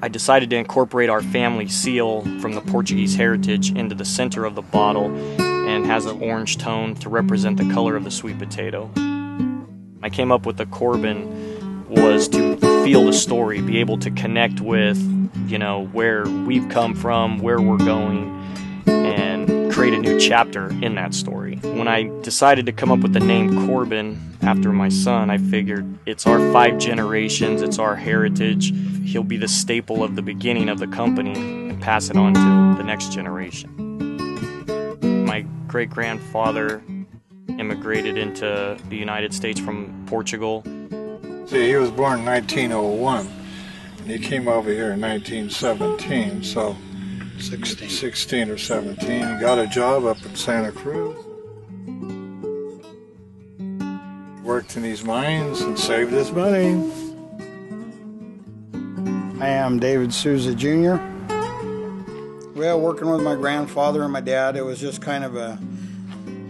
I decided to incorporate our family seal from the Portuguese heritage into the center of the bottle, and has an orange tone to represent the color of the sweet potato. I came up with the Corbin was to feel the story, be able to connect with, where we've come from, where we're going, and create a new chapter in that story. When I decided to come up with the name Corbin after my son, I figured it's our 5 generations, it's our heritage. He'll be the staple of the beginning of the company and pass it on to the next generation. My great-grandfather immigrated into the United States from Portugal. See, he was born in 1901, and he came over here in 1917, so 16 or 17. He got a job up in Santa Cruz. Worked in these mines and saved his money. I am David Souza Jr. Well, working with my grandfather and my dad, it was just kind of a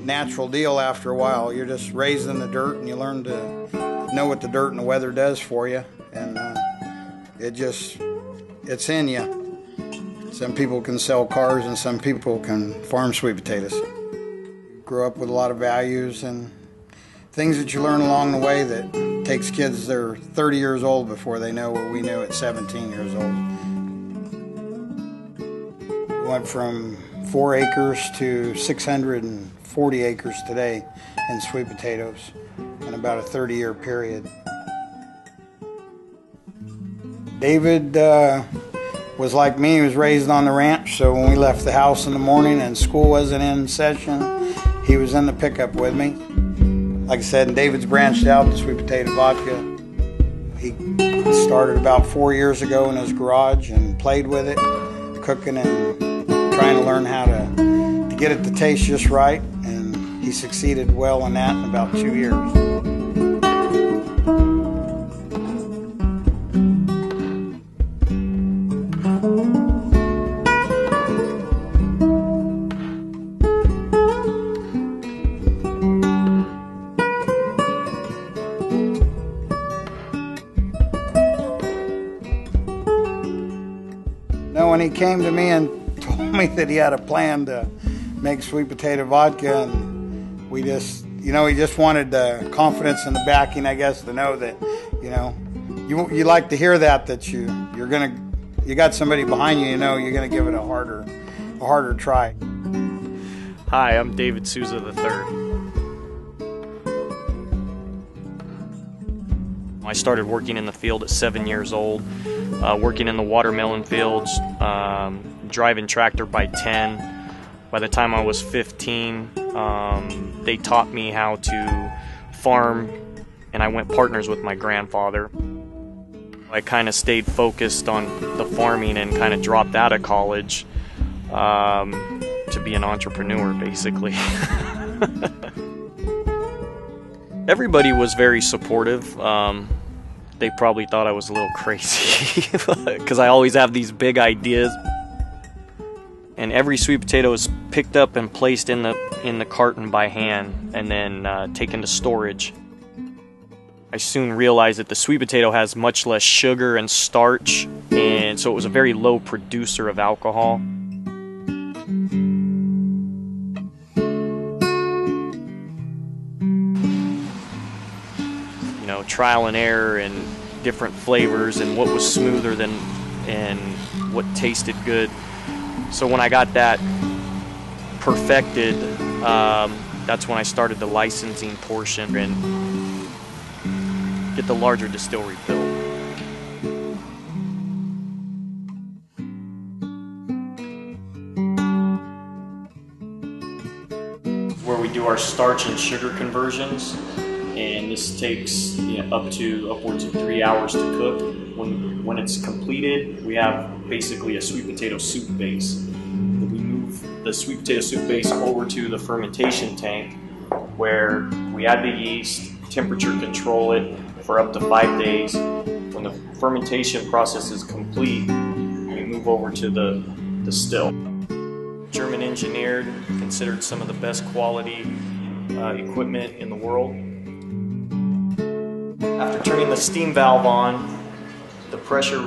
natural deal after a while. You're just raised in the dirt and you learn to know what the dirt and the weather does for you. And it's in you. Some people can sell cars and some people can farm sweet potatoes. Grew up with a lot of values and things that you learn along the way that takes kids that are 30 years old before they know what we knew at 17 years old. We went from 4 acres to 640 acres today in sweet potatoes in about a 30-year period. David was like me. He was raised on the ranch, so when we left the house in the morning and school wasn't in session, he was in the pickup with me. Like I said, David's branched out to sweet potato vodka. He started about 4 years ago in his garage and played with it, cooking and trying to learn how to get it to taste just right, and he succeeded well in that in about 2 years. When he came to me and told me that he had a plan to make sweet potato vodka, and we just, he just wanted the confidence and the backing, I guess, to know that, you like to hear that you got somebody behind you, you're gonna give it a harder try. Hi, I'm David Souza III. I started working in the field at 7 years old. Working in the watermelon fields, driving tractor by 10. By the time I was 15, they taught me how to farm, and I went partners with my grandfather. I kind of stayed focused on the farming and kind of dropped out of college to be an entrepreneur, basically. Everybody was very supportive. They probably thought I was a little crazy because I always have these big ideas. And every sweet potato is picked up and placed in the carton by hand and then taken to storage. I soon realized that the sweet potato has much less sugar and starch, and so it was a very low producer of alcohol. Trial and error and different flavors and what was smoother than and what tasted good. So when I got that perfected, that's when I started the licensing portion and get the larger distillery built. Where we do our starch and sugar conversions. And this takes upwards of 3 hours to cook. When it's completed, we have basically a sweet potato soup base. We move the sweet potato soup base over to the fermentation tank, where we add the yeast, temperature control it for up to 5 days. When the fermentation process is complete, we move over to the still. German engineered, considered some of the best quality equipment in the world. After turning the steam valve on, The pressure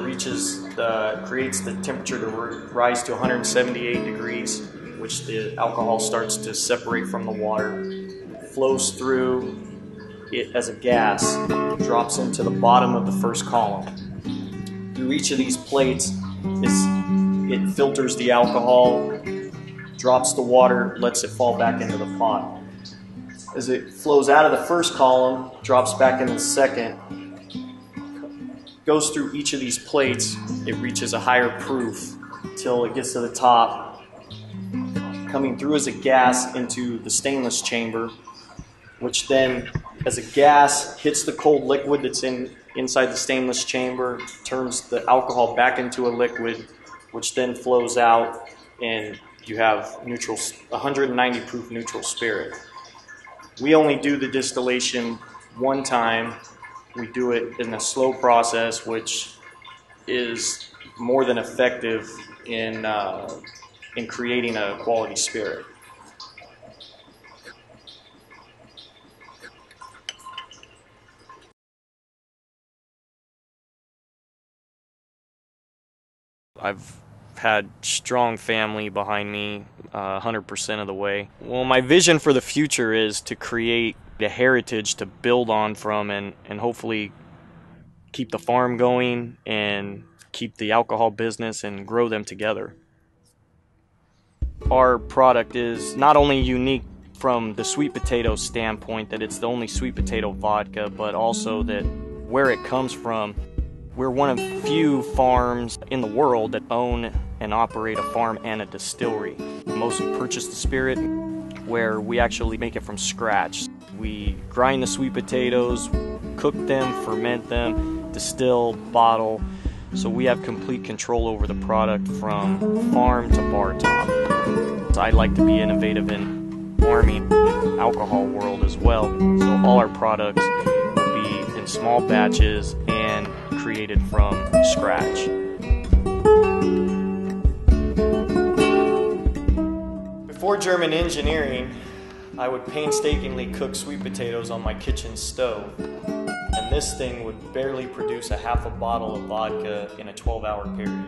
creates the temperature to rise to 178 degrees, which the alcohol starts to separate from the water, flows through it as a gas, drops into the bottom of the first column. Through each of these plates, it filters the alcohol, drops the water, lets it fall back into the pot. As it flows out of the first column, drops back into the second, goes through each of these plates, it reaches a higher proof till it gets to the top, coming through as a gas into the stainless chamber, which then, as a gas hits the cold liquid that's inside the stainless chamber, turns the alcohol back into a liquid, which then flows out, and you have 190 proof neutral spirit. We only do the distillation one time. We do it in a slow process, which is more than effective in creating a quality spirit. I've had strong family behind me 100% of the way. Well, my vision for the future is to create a heritage to build on from and hopefully keep the farm going and keep the alcohol business and grow them together. Our product is not only unique from the sweet potato standpoint, that it's the only sweet potato vodka, but also that where it comes from. We're one of few farms in the world that own and operate a farm and a distillery. We mostly purchase the spirit, where we actually make it from scratch. We grind the sweet potatoes, cook them, ferment them, distill, bottle, so we have complete control over the product from farm to bar top. So I like to be innovative in farming and alcohol world as well, so all our products will be in small batches and created from scratch. Before German engineering, I would painstakingly cook sweet potatoes on my kitchen stove, and this thing would barely produce a half a bottle of vodka in a 12-hour period.